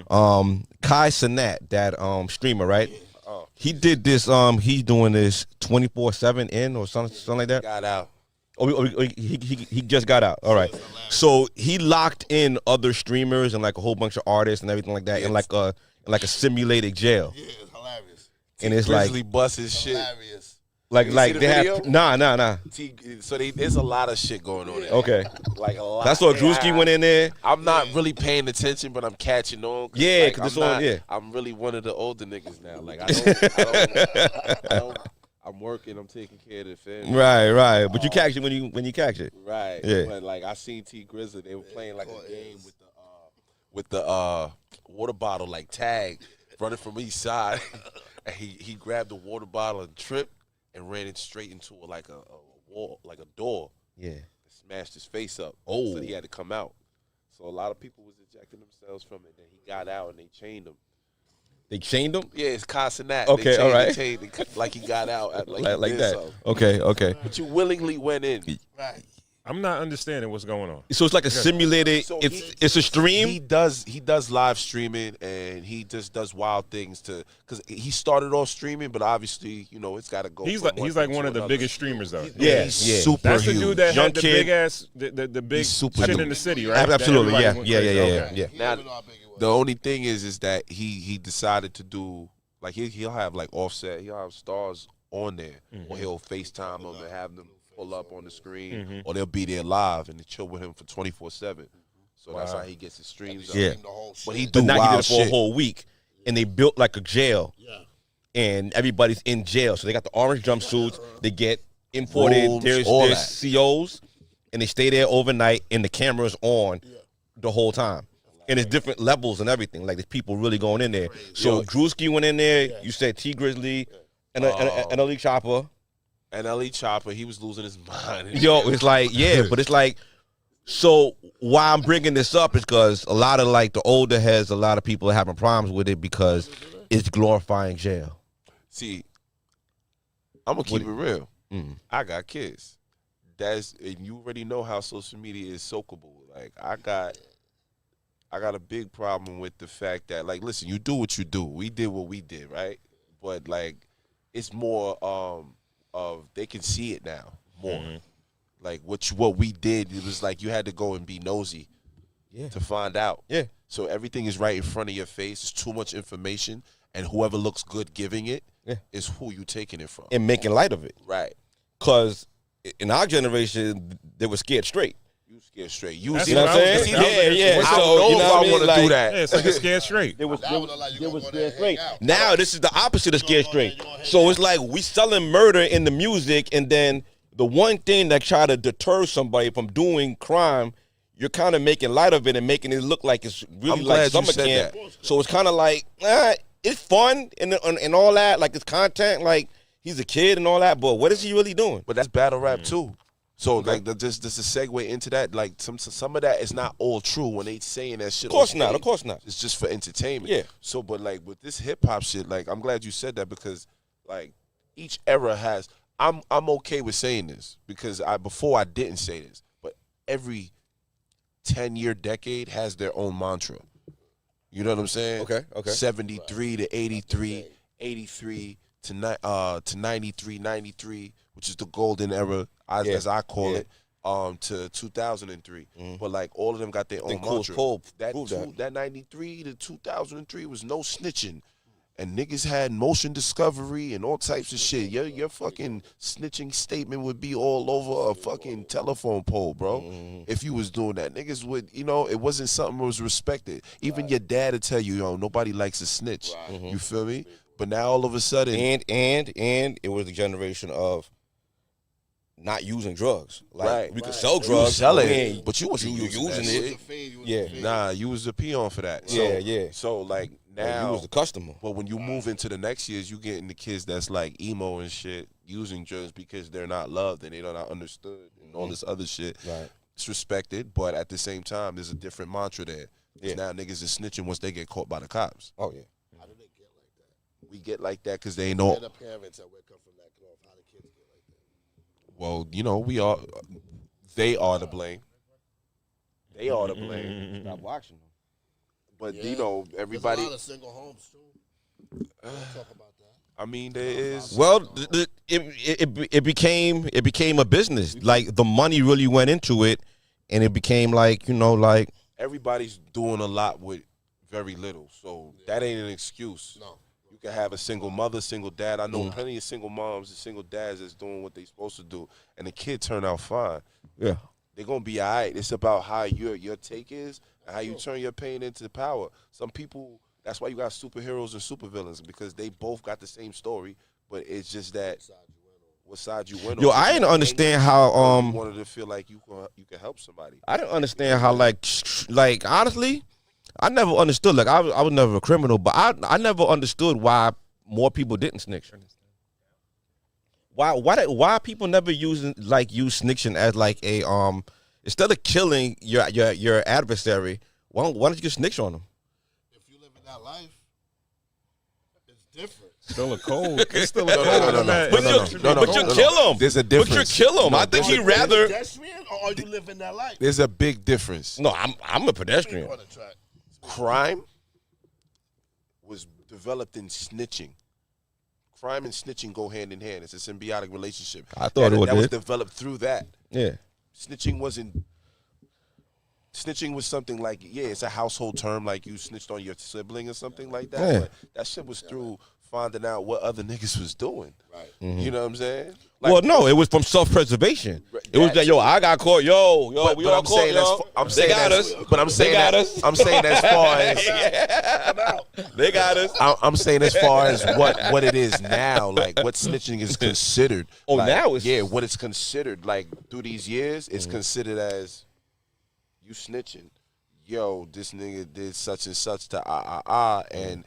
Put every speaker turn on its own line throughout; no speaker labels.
Kai Cenat, that streamer, right? He did this. He's doing this 24/7 in or something like that.
Got out.
He just got out. All right. So he locked in other streamers and like a whole bunch of artists and everything like that in like a simulated jail.
Yeah, it's hilarious.
And it's
Grizzly bust his shit.
Hilarious.
like
You
like
see
they
the
have
video?
nah.
So there's a lot of shit going on there.
Okay.
Like a lot.
That's what Drewski went in there.
I'm not really paying attention, but I'm catching on.
Yeah,
like,
'cause it's
I'm
on,
not-
yeah.
I'm really one of the older niggas now. Like I don't I'm working. I'm taking care of the family.
Right. But you catch it when you catch it.
Right.
Yeah.
But like I seen T Grizzly, they were playing like a game with the water bottle like tag, running from each side, and he grabbed the water bottle and tripped and ran it straight into like a wall, like a door.
Yeah.
Smashed his face up.
Oh.
So he had to come out. So a lot of people was ejecting themselves from it. Then he got out and they chained him.
They chained him?
Yeah, it's Cossinat.
Okay, all right.
They chained it like he got out. Like
Like that.
So.
Okay.
But you willingly went in.
Right.
I'm not understanding what's going on.
So it's like a simulated.
So
It's a stream.
He does live streaming and he just does wild things because he started off streaming, but obviously it's got to go.
He's
from
like
thing
one
to
of the
another.
biggest streamers though.
Yeah.
He's super
That's the
huge.
dude that
Young
had the
kid.
big ass, the big
He's super
shit
huge.
in the city, right?
Absolutely.
That
Yeah.
everybody went crazy. Okay.
Yeah.
Now,
Even though how big it was.
the only thing is that he decided to do like he'll have like Offset, he'll have stars on there, or he'll FaceTime them and have them pull up on the screen, or they'll be there live and chill with him for 24/7. So that's how he gets his streams.
Yeah.
The whole shit.
But he do
But now he did
wild
it for a
shit.
whole week, and they built like a jail,
Yeah.
and everybody's in jail. So they got the orange jumpsuits. They get imported.
Rooms,
There's
all that.
COs, and they stay there overnight, and the camera's on the whole time. And it's different levels and everything. Like there's people really going in there. So Drewski went in there. You said T Grizzly and a Elite Chopper.
And Ellie Chopper, he was losing his mind.
Yo, it's like, yeah, but it's like, so why I'm bringing this up is because a lot of like the older heads, a lot of people are having problems with it because it's glorifying jail.
See, I'm gonna keep it real.
Mm.
I got kids. And you already know how social media is soakable. Like I got a big problem with the fact that, like, listen, you do what you do. We did what we did, right? But like, it's more of they can see it now more. Like what we did, it was like you had to go and be nosy to find out.
Yeah.
So everything is right in front of your face. It's too much information, and whoever looks good giving it is who you taking it from.
And making light of it.
Right.
Because in our generation, they were scared straight.
You scared straight. You
That's
see
You know
what
what I'm
I was
saying?
gonna say.
Yeah.
I
So,
don't know
you know
if
what
I
mean?
want to
Like,
do that.
Yeah, it's like a scared straight.
It was
That was like you
it
gonna
was
go
scared
there and
straight.
hang out.
Now this is the opposite of scared
You gonna go there,
straight.
you gonna hang
So
out.
it's like we selling murder in the music, and then the one thing that try to deter somebody from doing crime, you're kind of making light of it and making it look like it's really
I'm
like
glad you
summer
said
camp.
that.
So it's kind of like it's fun and all that, like it's content, like he's a kid and all that. But what is he really doing?
But that's battle rap too. So like just a segue into that, like some of that is not all true when they saying that shit.
Of course
on
not.
stage.
Of course not.
It's just for entertainment.
Yeah.
So, but like with this hip hop shit, like I'm glad you said that because like each era has. I'm okay with saying this because before I didn't say this, but every 10-year decade has their own mantra. You know what I'm saying?
Okay.
73 to 83, 83 to 93, 93, which is the golden era, as I call it, to 2003. But like all of them got their own
Cool
mantra.
Cole
That
proved
that 93 to 2003 was no snitching. And niggas had motion discovery and all types of shit. Your fucking snitching statement would be all over a fucking telephone pole, bro. If you was doing that. Niggas would, it wasn't something that was respected. Even your dad would tell you, nobody likes a snitch. You feel me? But now all of a sudden.
And it was the generation of not using drugs. Like
Right.
we could sell
You
drugs,
was selling
but
it, but you wasn't
you
using that
using
shit.
it. Yeah.
Nah, you was the peon for that. So,
Yeah.
So like now
you was the customer.
But when you move into the next years, you getting the kids that's like emo and shit using drugs because they're not loved and they're not understood and all this other shit.
Right.
It's respected, but at the same time, there's a different mantra there.
Yeah.
Now niggas is snitching once they get caught by the cops.
Oh yeah.
How did they get like that?
We get like that because they know.
They're the parents that wake up from that cloth. How the kids get like that?
Well, we are. They are to blame. They are to blame.
Stop watching them.
But
Yeah.
you know, everybody.
There's a lot of single homes too. We'll talk about that.
I mean, there is.
Well, it became a business. Like the money really went into it, and it became like like
Everybody's doing a lot with very little, so that ain't an excuse.
No.
You can have a single mother, single dad. I know plenty of single moms and single dads that's doing what they supposed to do, and the kid turn out fine.
yeah.
They're gonna be all right. It's about how your take is and how you turn your pain into power. Some people, that's why you got superheroes and supervillains, because they both got the same story, but it's just that what side you win on.
Yo, I didn't understand how
you wanted to feel like you can help somebody.
I didn't understand how like honestly, I never understood. Like I was never a criminal, but I never understood why more people didn't snitch. Why people never use snitching as like a instead of killing your adversary, why don't you just snitch on them?
If you live in that life, it's different.
Still a code. It's still a code.
But you kill him.
There's a difference.
But you kill him.
No,
I think
there's
he'd rather.
Pedestrian, or are you living that life?
There's a big difference.
No, I'm a pedestrian.
On the track.
Crime was developed in snitching. Crime and snitching go hand in hand. It's a symbiotic relationship.
I thought it
that was
did.
developed through that.
Yeah.
Snitching was something like, it's a household term, like you snitched on your sibling or something like that.
Yeah.
But that shit was through finding out what other niggas was doing.
Right.
You know what I'm saying?
Well, no, it was from self-preservation. It was that, I got caught. Yo,
But
we all
I'm
caught,
saying
yo.
they got us. But I'm saying I'm saying as far as
They got us.
I'm saying as far as what it is now, like what snitching is considered.
Oh,
like,
now it's
what it's considered. Like through these years, it's considered as you snitching. Yo, this nigga did such and such to and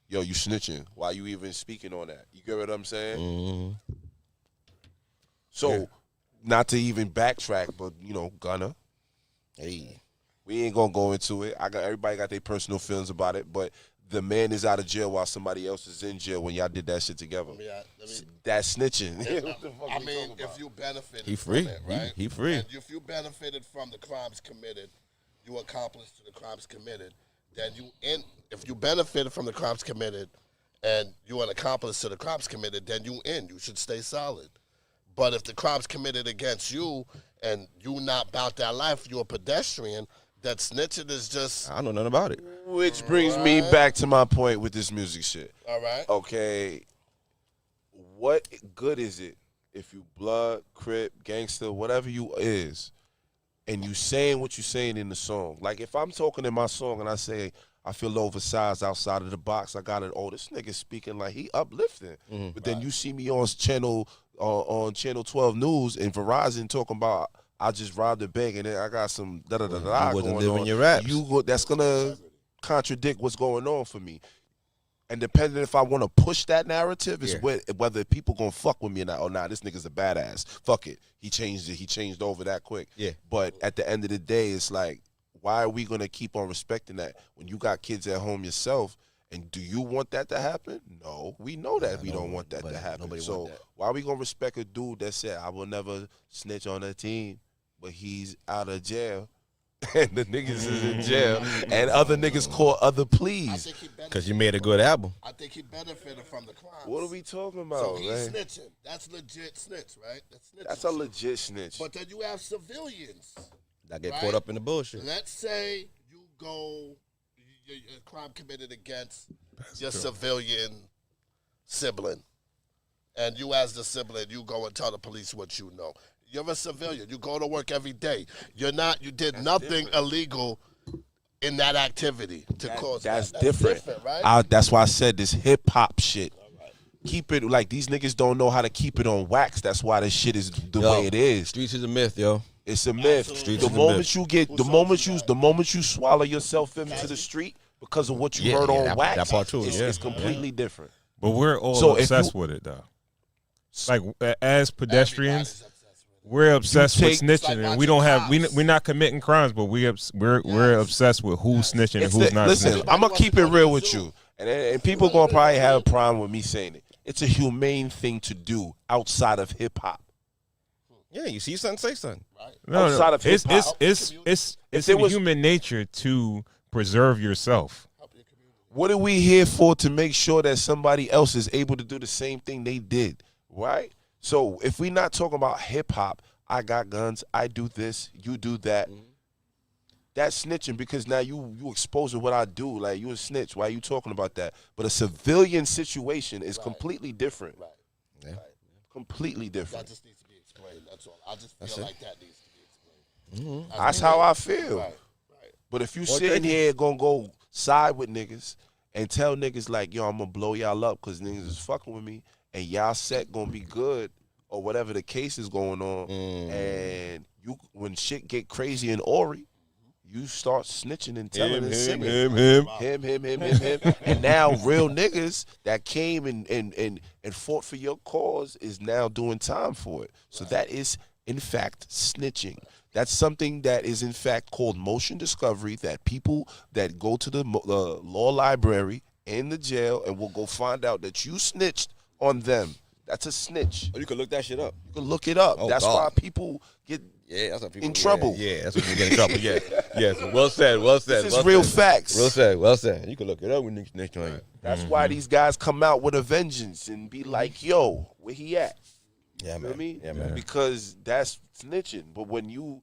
yo, you snitching. Why you even speaking on that? You get what I'm saying? So, not to even backtrack, but Gunna.
Hey.
We ain't gonna go into it. Everybody got their personal feelings about it, but the man is out of jail while somebody else is in jail when y'all did that shit together. That's snitching.
I mean, if you benefited
He free.
from it, right?
He free.
And if you benefited from the crimes committed, you accomplished the crimes committed, then if you benefited from the crimes committed and you're an accomplice to the crimes committed, then you should stay solid. But if the crimes committed against you and you not about that life, you're a pedestrian, that snitching is just...
I don't know nothing about it.
Which brings me back to my point with this music shit.
All right.
Okay, what good is it if you blood, crip, gangster, whatever you is, and you saying what you saying in the song? Like if I'm talking in my song and I say, I feel oversized outside of the box, I got it, this nigga speaking like he uplifting. But then you see me on channel 12 News and Verizon talking about I just robbed a bank and then I got some da-da-da-da
You wasn't
going
living
on.
your raps.
That's going to contradict what's going on for me. And depending if I want to push that narrative is whether people going to fuck with me or not. Oh, nah, this nigga's a badass. Fuck it. He changed it. He changed over that quick.
Yeah.
But at the end of the day, it's like, why are we going to keep on respecting that when you got kids at home yourself? And do you want that to happen? No, we know that we don't want that to happen. So why are we going to respect a dude that said, I will never snitch on a team, but he's out of jail, and the niggas is in jail, and other niggas caught other pleas?
Because you made a good album.
I think he benefited from the crimes.
What are we talking about,
So he's
man?
snitching. That's legit snitch, right?
That's a legit snitch.
But then you have civilians.
I get
Right?
caught up in the bullshit.
Let's say you go, your crime committed against your civilian sibling. And you as the sibling, you go and tell the police what you know. You're a civilian. You go to work every day. You did nothing illegal in that activity to cause
That's
that.
different.
Right?
That's why I said this hip hop shit. Keep it like these niggas don't know how to keep it on wax. That's why this shit is the way it is.
Streets is a myth, yo.
It's a myth.
Absolutely.
The moment you swallow yourself into the street because of what you heard on wax,
that part too,
it's completely different.
But we're all obsessed with it, though. Like as pedestrians, we're obsessed with snitching, and we don't have we're not committing crimes, but we're obsessed with who's snitching and who's not
Listen,
snitching.
I'm gonna keep it real with you, and people gonna probably have a problem with me saying it. It's a humane thing to do outside of hip hop.
Yeah, you see something, say something.
No,
outside of
it's
hip-hop.
it's in human nature to preserve yourself.
What are we here for? To make sure that somebody else is able to do the same thing they did, right? So if we're not talking about hip hop, I got guns, I do this, you do that. That's snitching, because now you exposing what I do. Like, you a snitch. Why are you talking about that? But a civilian situation is completely different.
Right.
Yeah.
Right.
Completely different.
That just needs to be explained. That's all. I just feel like that needs to be explained.
That's how I feel.
Right.
But if you sitting here gonna go side with niggas and tell niggas like, yo, I'm gonna blow y'all up because niggas is fucking with me, and y'all set gonna be good, or whatever the case is going on, and you, when shit get crazy in Ori, you start snitching and telling and singing. Him. And now real niggas that came and fought for your cause is now doing time for it. So that is, in fact, snitching. That's something that is, in fact, called motion discovery, that people that go to the law library in the jail and will go find out that you snitched on them. That's a snitch.
Oh, you can look that shit up.
You can look it up.
Oh,
that's
God.
why people get
that's why people
in trouble.
Yeah, that's why people get in trouble. Yeah. So well said.
This is real facts.
Well said. You can look it up when niggas snitch on you.
That's why these guys come out with a vengeance and be like, yo, where he at?
Yeah,
You know what I mean?
Yeah, man.
Because that's snitching. But when you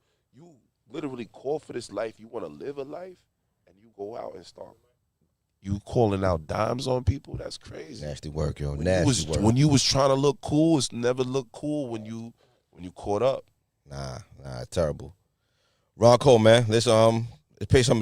literally call for this life, you want to live a life, and you go out and start you calling out dimes on people, that's crazy.
Nasty work, yo.
When
Nasty work.
When you was trying to look cool, it's never looked cool when you caught up.
Nah, terrible. Ron Cole, man. Let's pay some of these